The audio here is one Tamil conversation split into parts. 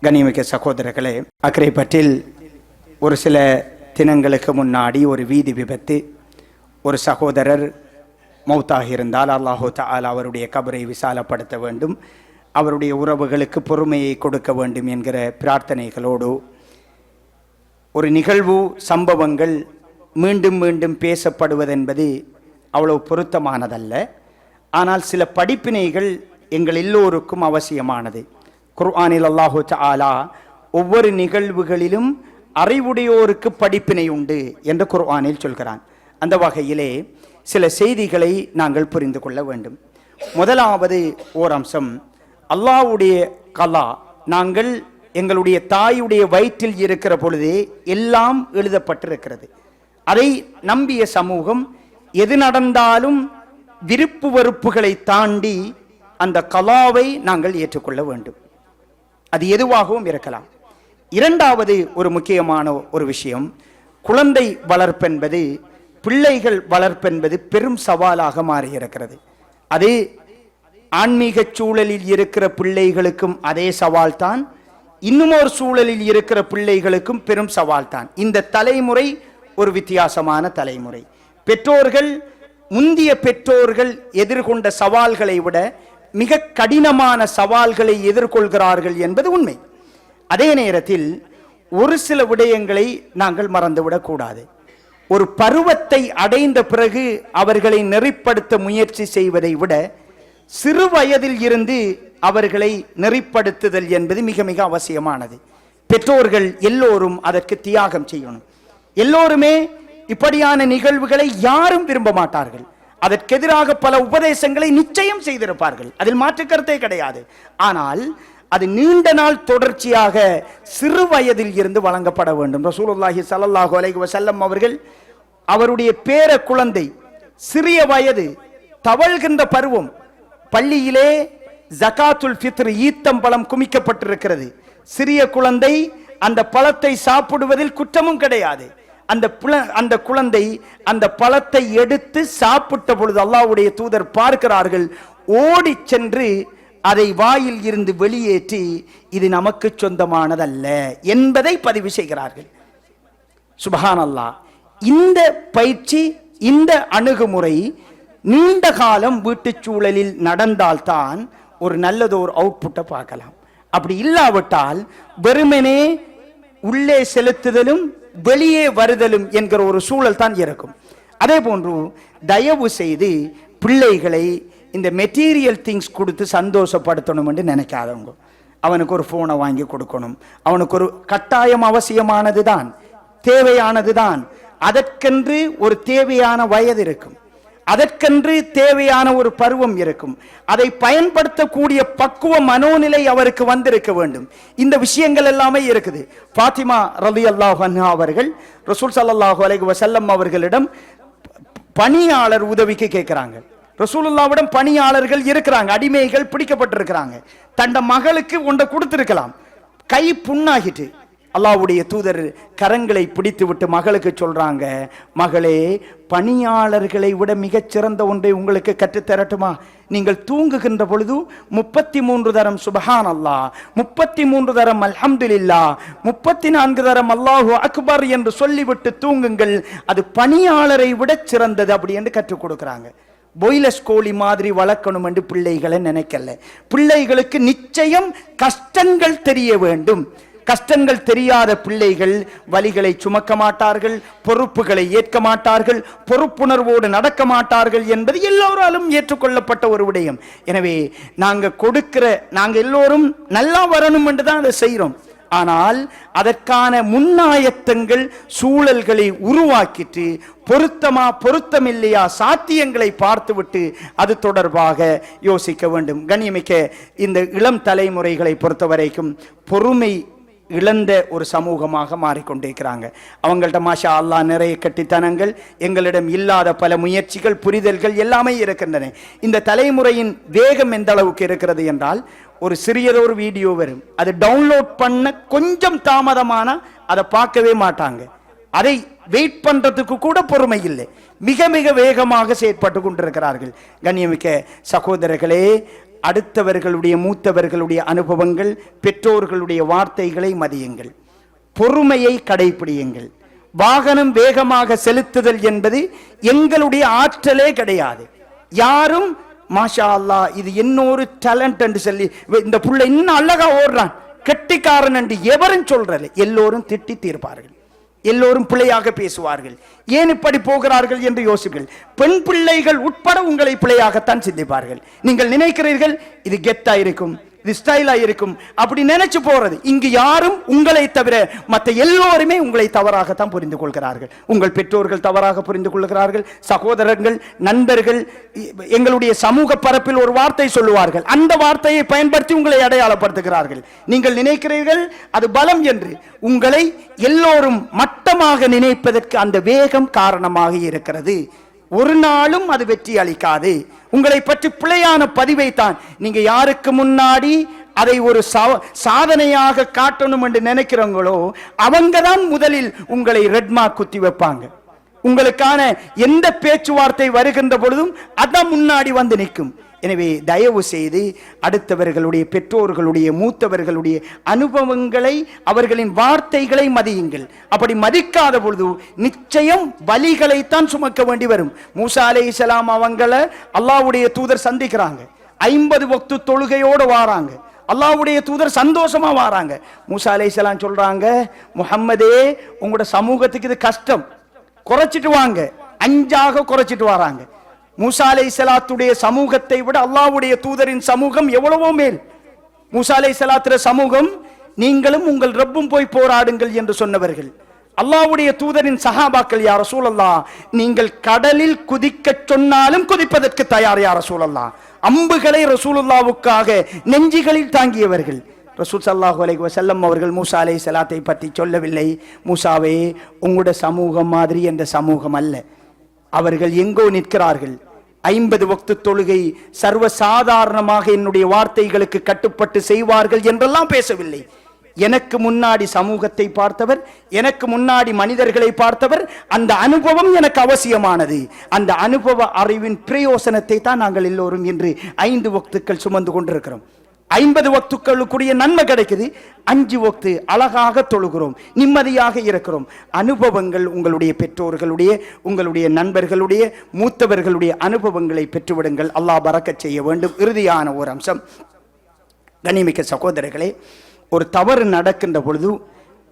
கண்ணியமிக்க சகோதரர்களே, அக்கரைப்பற்றில் ஒரு சில தினங்களுக்கு முன்னாடி ஒரு வீதி விபத்து, ஒரு சகோதரர் மௌத்தாகியிருந்தால் அல்லாஹு தஆலா அவருடைய கபரை விசாலப்படுத்த வேண்டும், அவருடைய உறவுகளுக்கு பொறுமையை கொடுக்க வேண்டும் என்கிற பிரார்த்தனைகளோடு ஒரு நிகழ்வு சம்பவங்கள் மீண்டும் மீண்டும் பேசப்படுவதென்பது அவ்வளவு பொருத்தமானதல்ல. ஆனால் சில படிப்பினைகள் எங்கள் எல்லோருக்கும் அவசியமானது. குர்ஆனில் அல்லாஹு தஆலா ஒவ்வொரு நிகழ்வுகளிலும் அறிவுடையோருக்கு படிப்பினை உண்டு என்று குர்ஆனில் சொல்கிறான். அந்த வகையிலே சில செய்திகளை நாங்கள் புரிந்து கொள்ள வேண்டும். முதலாவது ஓர் அம்சம், அல்லாஹ்வுடைய கலா, நாங்கள் எங்களுடைய தாயுடைய வயிற்றில் இருக்கிற பொழுதே எல்லாம் எழுதப்பட்டிருக்கிறது. அதை நம்பிய சமூகம் எது நடந்தாலும் விருப்பு வெறுப்புகளை தாண்டி அந்த கலாவை நாங்கள் ஏற்றுக்கொள்ள வேண்டும். அது எதுவாகவும் இருக்கலாம். இரண்டாவது ஒரு முக்கியமான ஒரு விஷயம், குழந்தை வளர்ப்பென்பது, பிள்ளைகள் வளர்ப்பென்பது பெரும் சவாலாக மாறியிருக்கிறது. அது ஆன்மீக சூழலில் இருக்கிற பிள்ளைகளுக்கும் அதே சவால் தான், இன்னும் ஒரு சூழலில் இருக்கிற பிள்ளைகளுக்கும் பெரும் சவால் தான். இந்த தலைமுறை ஒரு வித்தியாசமான தலைமுறை. பெற்றோர்கள் முந்திய பெற்றோர்கள் எதிர்கொண்ட சவால்களை விட மிக கடினமான சவால்களை எதிர்கொள்கிறார்கள் என்பது உண்மை. அதே நேரத்தில் ஒரு சில விடயங்களை நாங்கள் மறந்துவிடக் கூடாது. ஒரு பருவத்தை அடைந்த பிறகு அவர்களை நெறிப்படுத்த முயற்சி செய்வதை விட சிறு வயதில் இருந்து அவர்களை நெறிப்படுத்துதல் என்பது மிக மிக அவசியமானது. பெற்றோர்கள் எல்லோரும் அதற்கு தியாகம் செய்யணும். எல்லோருமே இப்படியான நிகழ்வுகளை யாரும் விரும்ப மாட்டார்கள். அதற்கெதிராக பல உபதேசங்களை நிச்சயம் செய்திருப்பார்கள், அதில் மாற்று கருத்தே கிடையாது. ஆனால் அது நீண்ட நாள் தொடர்ச்சியாக சிறு வயதில் இருந்து வழங்கப்பட வேண்டும். ரசூலுல்லாஹி ஸல்லல்லாஹு அலைஹி வஸல்லம் அவர்கள் அவருடைய பேர குழந்தை சிறிய வயது தவழ்கின்ற பருவம், பள்ளியிலே ஜகாத்துல் ஃபித்ர் ஈத்தம்பழம் குமிக்கப்பட்டிருக்கிறது. சிறிய குழந்தை அந்த பழத்தை சாப்பிடுவதில் குற்றமும் கிடையாது. அந்த குழந்தை அந்த பழத்தை எடுத்து சாப்பிட்ட பொழுது அல்லாஹ்வுடைய தூதர் பார்க்கிறார்கள், ஓடி சென்று அதை வாயில் இருந்து வெளியேற்றி இது நமக்கு சொந்தமானதல்ல என்பதை பதிவு செய்கிறார்கள். சுப்ஹானல்லாஹ். இந்த பயிற்சி, இந்த அணுகுமுறை நீண்ட காலம் வீட்டுச் சூழலில் நடந்தால்தான் ஒரு நல்லதொரு அவுட்புட்டை பார்க்கலாம். அப்படி இல்லாவிட்டால் வெறுமனே உள்ளே செலுத்துதலும் வெளியே வருதலும் என்கிற ஒரு சூழல் தான் இருக்கும். அதே போன்று தயவு செய்து பிள்ளைகளை இந்த மெட்டீரியல் திங்ஸ் கொடுத்து சந்தோஷப்படுத்தணும் என்று நினைக்காதவங்க. அவனுக்கு ஒரு ஃபோனை வாங்கி கொடுக்கணும், அவனுக்கு ஒரு கட்டாயம் அவசியமானது தான், தேவையானது தான். அதற்கென்று ஒரு தேவையான வயது இருக்கும், அதற்கென்று தேவையான ஒரு பருவம் இருக்கும். அதை பயன்படுத்தக்கூடிய பக்குவ மனோநிலை அவருக்கு வந்திருக்க வேண்டும். இந்த விஷயங்கள் எல்லாமே இருக்குது. ஃபாத்திமா ரலியல்லாஹு அன்ஹா அவர்கள் ரசூல் ஸல்லல்லாஹு அலைஹி வஸல்லம் அவர்களிடம் பணியாளர் உதவிக்கு கேட்கிறாங்க. ரசூலுல்லாஹ்விடம் பணியாளர்கள் இருக்கிறாங்க, அடிமைகள் பிடிக்கப்பட்டிருக்கிறாங்க. தண்ட மகளுக்கு ஒன்றை கொடுத்திருக்கலாம், கை புண்ணாகிட்டு அல்லாஹ்வுடைய தூதர் கரங்களை பிடித்து விட்டு மகளுக்கு சொல்றாங்க, மகளே, பணியாளர்களை விட மிகச்சிறந்த ஒன்றை உங்களுக்கு கற்றுத்தரட்டுமா? நீங்கள் தூங்குகின்ற பொழுது 33 தரம் சுபஹான் அல்லாஹ், 33 தரம் அல்ஹம்துலில்லாஹ், 34 தரம் அல்லாஹு அக்பர் என்று சொல்லிவிட்டு தூங்குங்கள், அது பணியாளரை விட சிறந்தது அப்படி என்று கற்றுக் கொடுக்கிறாங்க. பொய்லஸ் கோழி மாதிரி வளர்க்கணும் என்று பிள்ளைகளை நினைக்கல. பிள்ளைகளுக்கு நிச்சயம் கஷ்டங்கள் தெரிய வேண்டும். கஷ்டங்கள் தெரியாத பிள்ளைகள் வலிகளை சுமக்க மாட்டார்கள், பொறுப்புகளை ஏற்க மாட்டார்கள், பொறுப்புணர்வோடு நடக்க மாட்டார்கள் என்பது எல்லோராலும் ஏற்றுக்கொள்ளப்பட்ட ஒரு விடயம். எனவே நாங்கள் எல்லோரும் நல்லா வரணும் என்று தான் அதை செய்கிறோம். ஆனால் அதற்கான முன்னாயத்தங்கள் சூழல்களை உருவாக்கிட்டு பொருத்தமில்லையா சாத்தியங்களை பார்த்துவிட்டு அது தொடர்பாக யோசிக்க வேண்டும். கண்ணியமிக்க இந்த இளம் தலைமுறைகளை பொறுத்த வரைக்கும் பொறுமை இழந்த ஒரு சமூகமாக மாறிக்கொண்டிருக்கிறாங்க. அவங்கள்ட்ட மாஷா அல்லாஹ் நிறைய கட்டித்தனங்கள், எங்களிடம் இல்லாத பல முயற்சிகள், புரிதல்கள் எல்லாமே இருக்கின்றன. இந்த தலைமுறையின் வேகம் எந்த அளவுக்கு இருக்கிறது என்றால், ஒரு சிறியதொரு வீடியோ வரும், அது டவுன்லோட் பண்ண கொஞ்சம் தாமதமான அதை பார்க்கவே மாட்டாங்க. அதை வெயிட் பண்றதுக்கு கூட பொறுமை இல்லை. மிக மிக வேகமாக செயற்பட்டு கொண்டிருக்கிறார்கள். கண்ணியமிக்க சகோதரர்களே, அடுத்தவர்களுடைய மூத்தவர்களுடைய அனுபவங்கள், பெற்றோர்களுடைய வார்த்தைகளை மதியுங்கள், பொறுமையை கடைபிடியுங்கள். வாகனம் வேகமாக செலுத்துதல் என்பது எங்களுடைய ஆற்றலே கிடையாது. யாரும் மாஷா அல்லாஹ் இது இன்னொரு டேலண்ட் என்று சொல்லி இந்த புள்ள இன்னும் அழகா ஓடுறான் கெட்டிக்காரன் என்று எவரும் சொல்றல, எல்லோரும் திட்டி தீர்ப்பார்கள், எல்லோரும் பிள்ளையாக பேசுவார்கள். ஏன் இப்படி போகிறார்கள் என்று யோசிங்கள். பெண் பிள்ளைகள் உட்பட உங்களை பிள்ளையாகத்தான் சிந்திப்பார்கள். நீங்கள் நினைக்கிறீர்கள் இது கெத்தா இருக்கும், இது ஸ்டைலா இருக்கும், அப்படி நினைச்சு போறது. இங்கு யாரும் உங்களை தவிர மற்ற எல்லோருமே உங்களை தவறாகத்தான் புரிந்து கொள்கிறார்கள். உங்கள் பெற்றோர்கள் தவறாக புரிந்து கொள்கிறார்கள், சகோதரர்கள், நண்பர்கள். எங்களுடைய சமூக பரப்பில் ஒரு வார்த்தை சொல்லுவார்கள், அந்த வார்த்தையை பயன்படுத்தி உங்களை அடையாளப்படுத்துகிறார்கள். நீங்கள் நினைக்கிறீர்கள் அது பலம் என்று. உங்களை எல்லோரும் மட்டமாக நினைப்பதற்கு அந்த வேகம் காரணமாக இருக்கிறது. ஒரு நாளும் அது வெற்றி அளிக்காது. உங்களை பற்றி பிழையான பதிவை தான் நீங்க யாருக்கு முன்னாடி அதை ஒரு சாதனையாக காட்டணும் என்று நினைக்கிறவங்களோ அவங்க தான் முதலில் உங்களை ரெட் மார்க் குத்தி வைப்பாங்க. உங்களுக்கான எந்த பேச்சுவார்த்தை வருகின்ற பொழுதும் அதான் முன்னாடி வந்து நிற்கும். எனவே தயவு செய்து அடுத்தவர்களுடைய, பெற்றோர்களுடைய, மூத்தவர்களுடைய அனுபவங்களை, அவர்களின் வார்த்தைகளை மதியுங்கள். அப்படி மதிக்காத பொழுது நிச்சயம் வலிகளைத்தான் சுமக்க வேண்டி வரும். மூசா அலைஹிஸ்ஸலாம் அவங்கள அல்லாஹ்வுடைய தூதர் சந்திக்கிறாங்க. 50 வக்து தொழுகையோடு வாராங்க. அல்லாஹ்வுடைய தூதர் சந்தோஷமா வாராங்க. மூசா அலைஹிஸ்ஸலாம் சொல்றாங்க, முஹம்மதே உங்களோட சமூகத்துக்கு இது கஷ்டம், குறைச்சிட்டு வாங்க. 5ஆக குறைச்சிட்டு வராங்க. மூசா அலைஹிஸ்ஸலாத்துடைய சமூகத்தை விட அல்லாஹ்வுடைய தூதரின் சமூகம் எவ்வளவோ மேல். மூசா அலைஹிஸ்ஸலாத்துடைய சமூகம் நீங்களும் உங்கள் ரப்பும் போய் போராடுங்கள் என்று சொன்னவர்கள். அல்லாஹ்வுடைய தூதரின் சஹாபாக்கள், யா ரசூலல்லாஹ் நீங்கள் கடலில் குதிக்க சொன்னாலும் குதிப்பதற்கு தயார் யா ரசூலல்லாஹ். அம்புகளை ரசூலுல்லாஹ்வுக்காக நெஞ்சிகளில் தாங்கியவர்கள். ரசூல் ஸல்லல்லாஹு அலைஹி வஸல்லம் அவர்கள் மூசா அலைஹிஸ்ஸலாத்தை பற்றி சொல்லவில்லை, மூசாவே உங்களுடைய சமூகம் மாதிரி என்ற சமூகம் அல்ல, அவர்கள் எங்கோ நிற்கிறார்கள். 50 வக்து தொழுகை சர்வசாதாரணமாக என்னுடைய வார்த்தைகளுக்கு கட்டுப்பட்டு செய்வார்கள் என்றெல்லாம் பேசவில்லை. எனக்கு முன்னாடி சமூகத்தை பார்த்தவர், எனக்கு முன்னாடி மனிதர்களை பார்த்தவர், அந்த அனுபவம் எனக்கு அவசியமானது. அந்த அனுபவ அறிவின் பிரயோசனத்தை தான் நாங்கள் எல்லோரும் இன்று 5 வக்துக்கள் சுமந்து கொண்டிருக்கிறோம். 50 வக்துக்களுக்குரிய நன்மை கிடைக்குது. 5 வக்து அழகாக தொழுகிறோம், நிம்மதியாக இருக்கிறோம். அனுபவங்கள் உங்களுடைய பெற்றோர்களுடைய, உங்களுடைய நண்பர்களுடைய, மூத்தவர்களுடைய அனுபவங்களை பெற்றுவிடுங்கள். அல்லாஹ் பரக்கத் செய்ய வேண்டும். இறுதியான ஒரு அம்சம், கண்ணியமிக்க சகோதரர்களே, ஒரு தவறு நடக்கின்ற பொழுது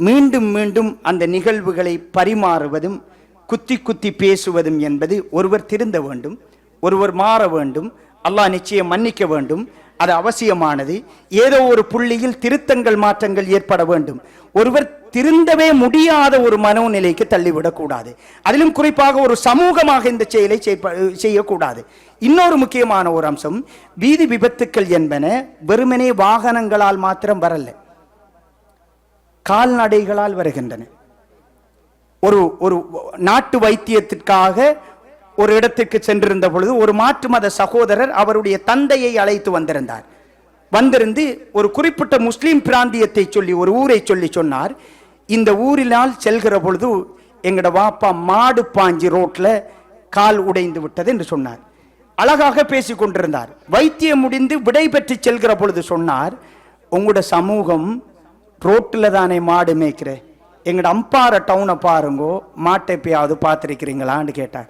மீண்டும் மீண்டும் அந்த நிகழ்வுகளை பரிமாறுவதும் குத்தி குத்தி பேசுவதும் என்பது, ஒருவர் திருந்த வேண்டும், ஒருவர் மாற வேண்டும், அல்லாஹ் நிச்சயம் மன்னிக்க வேண்டும், அது அவசியமானது. ஏதோ ஒரு புள்ளியில் திருத்தங்கள், மாற்றங்கள் ஏற்பட வேண்டும். ஒருவர் திருந்தவே முடியாத ஒரு மனோநிலைக்கு தள்ளிவிடக் கூடாது. அதிலும் குறிப்பாக ஒரு சமூகமாக இந்த செயலை செய்யக்கூடாது. இன்னொரு முக்கியமான ஒரு அம்சம், வீதி விபத்துக்கள் என்பன வெறுமனே வாகனங்களால் மாத்திரம் வரல, கால்நடைகளால் வருகின்றன. ஒரு நாட்டு வைத்தியத்திற்காக ஒரு இடத்துக்கு சென்றிருந்த பொழுது ஒரு மாற்று மத சகோதரர் அவருடைய தந்தையை அழைத்து வந்திருந்தார். வந்திருந்து ஒரு குறிப்பிட்ட முஸ்லீம் பிராந்தியத்தை சொல்லி, ஒரு ஊரை சொல்லி சொன்னார், இந்த ஊரினால் செல்கிற பொழுது எங்கட வாப்பா மாடு பாஞ்சி ரோட்ல கால் உடைந்து விட்டது என்று சொன்னார். அழகாக பேசி கொண்டிருந்தார். வைத்தியம் முடிந்து விடை பெற்று செல்கிற பொழுது சொன்னார், உங்களோட சமூகம் ரோட்டில் தானே மாடு மேய்க்கிற, எங்கட அம்பார டவுனை பாருங்கோ, மாட்டை எப்பயாவது பார்த்துருக்கிறீங்களான்னு கேட்டார்.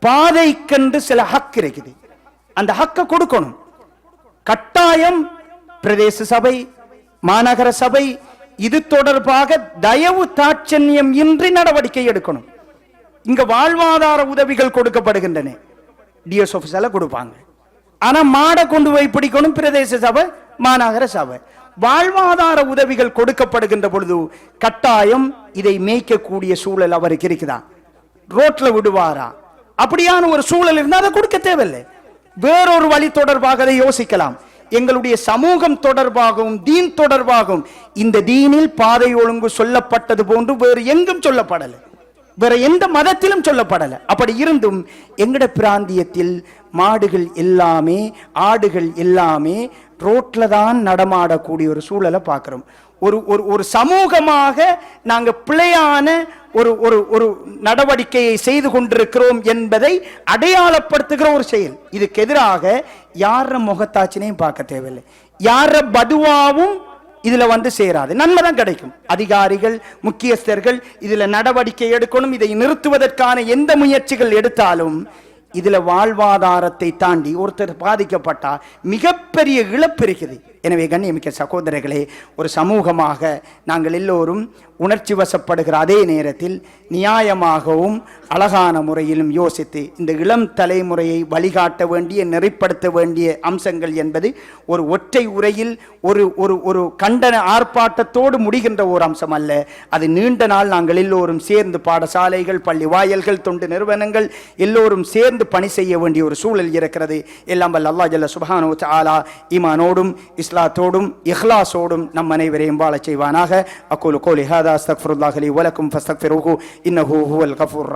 பாதைக்கென்று சில ஹக் இருக்குது, அந்த ஹக்கை கொடுக்கணும். கட்டாயம் பிரதேச சபை, மாநகர சபை இது தொடர்பாக தயவு தாட்சண்யம் இன்றி நடவடிக்கை எடுக்கணும். இங்க வாழ்வாதார உதவிகள் கொடுக்கப்படுகின்றன, டிஎஸ் ஆபீஸால கொடுப்பாங்க. ஆனா மாடை கொண்டு போய் பிடிக்கணும் பிரதேச சபை, மாநகர சபை. வாழ்வாதார உதவிகள் கொடுக்கப்படுகின்ற பொழுது கட்டாயம் இதை மேய்க்கக்கூடிய சூழல் அவருக்கு இருக்குதா? ரோட்ல விடுவாரா? அப்படியான ஒரு சூழல் இருந்தால் அதை கொடுக்க தேவையில்லை. வேறொரு வழி தொடர்பாக அதை யோசிக்கலாம். எங்களுடைய சமூகம் தொடர்பாகவும் தீன் தொடர்பாகவும் இந்த தீனில் பாதை ஒழுங்கு சொல்லப்பட்டது போன்று வேறு எங்கும் சொல்லப்படலை, வேற எந்த மதத்திலும் சொல்லப்படலை. அப்படி இருந்தும் எங்கட பிராந்தியத்தில் மாடுகள் எல்லாமே, ஆடுகள் எல்லாமே ரோட்ல தான் நடமாடக்கூடிய ஒரு சூழலை பார்க்கிறோம். ஒரு சமூகமாக நாங்க பிழையான ஒரு ஒரு ஒரு நடவடிக்கையை செய்து கொண்டிருக்கிறோம் என்பதை அடையாளப்படுத்துகிற ஒரு செயல். இதுக்கு எதிராக யார முகத்தாச்சினையும் பார்க்க தேவையில்லை, யார பதுவாவும் இதுல வந்து சேராது, நன்மை தான் கிடைக்கும். அதிகாரிகள் முக்கியஸ்தர்கள் இதுல நடவடிக்கை எடுக்கணும். இதை நிறுத்துவதற்கான எந்த முயற்சிகள் எடுத்தாலும் இதுல வாழ்வாதாரத்தை தாண்டி ஒருத்தர் பாதிக்கப்பட்டா மிகப்பெரிய இழப்பு இருக்குது. எனவே கண்ணியமிக்க சகோதரர்களே, ஒரு சமூகமாக நாங்கள் எல்லோரும் உணர்ச்சி வசப்படுகிற அதே நேரத்தில் நியாயமாகவும் அழகான முறையிலும் யோசித்து இந்த இளம் தலைமுறையை வழிகாட்ட வேண்டிய, நெறிப்படுத்த வேண்டிய அம்சங்கள் என்பது ஒரு ஒற்றை உரையில் ஒரு ஒரு ஒரு கண்டன ஆர்ப்பாட்டத்தோடு முடிகின்ற ஒரு அம்சம் அல்ல. அது நீண்ட நாள் நாங்கள் எல்லோரும் சேர்ந்து, பாடசாலைகள், பள்ளி வாயல்கள், தொண்டு நிறுவனங்கள் எல்லோரும் சேர்ந்து பணி செய்ய வேண்டிய ஒரு சூழல் இருக்கிறது. எல்லாம் வல்ல அல்லாஹ் ஜல்ல சுப்ஹானஹு வ தஆலா ஈமானோடும் இஸ்லாத்தோடும் இஹ்லாஸோடும் நம் அனைவரையும் வாழச் செய்வானாக. அக்கூலு கௌலி ஹாதா அஸ்தக்ஃபிருல்லாஹ் லி வ லக்கும் ஃபஸ்தக்ஃபிருஹு இன்னஹு ஹுவல் கஃபூர் ரஹீம்.